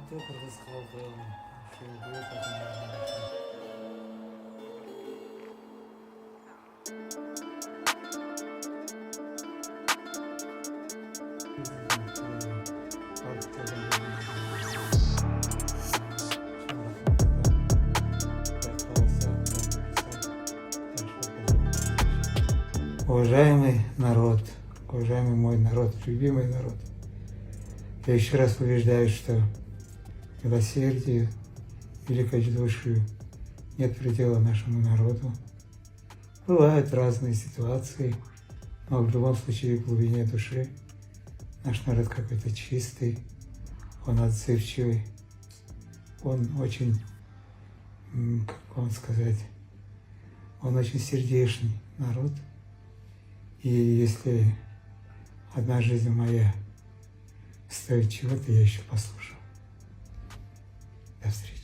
қатты қырғыз халқы ушул өте Уважаемый народ, уважаемый мой народ, любимый народ, я еще раз убеждаю, что милосердию, великодушию нет предела нашему народу. Бывают разные ситуации, но в любом случае в глубине души наш народ какой-то чистый, он отзывчивый, он очень, как вам сказать, он очень сердечный народ. И если одна жизнь моя стоит чего-то, я еще послушаю. До встречи.